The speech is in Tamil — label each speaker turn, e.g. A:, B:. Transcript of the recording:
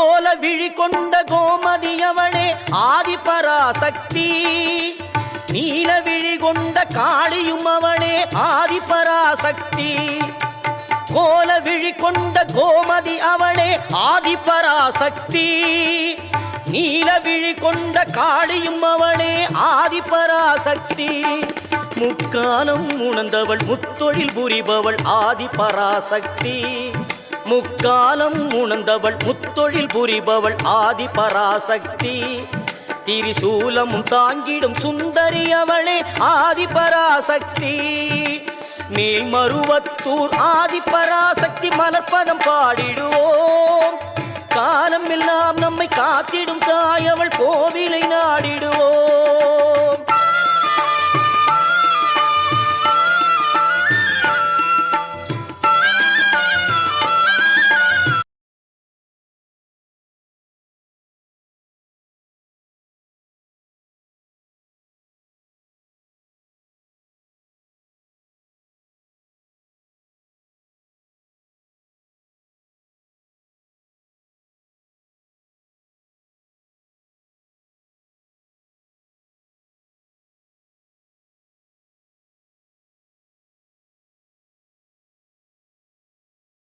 A: கோல விழி கொண்ட கோமதியவளே ஆதிபராசக்தி. நீல விழி கொண்ட காளியும் அவளே ஆதிபராசக்தி. கோல விழி கொண்ட கோமதி அவளே ஆதிபராசக்தி. நீல விழி கொண்ட காளியும் அவளே ஆதிபராசக்தி. முக்காலம் உணர்ந்தவள் முத்தொழில் புரிபவள் ஆதிபராசக்தி. முக்காலம் உணர்ந்தவள் முத்தொழில் புரிபவள் ஆதிபராசக்தி. திரிசூலமும் தாங்கிடும் சுந்தரி அவளே ஆதிபராசக்தி. மேல்மருவத்தூர் ஆதிபராசக்தி மலர்பதம் பாடிடுவோம். காலம் எல்லாம் நம்மை காத்திடும் தாய் அவள் கோவிலை நாடிடுவோம்.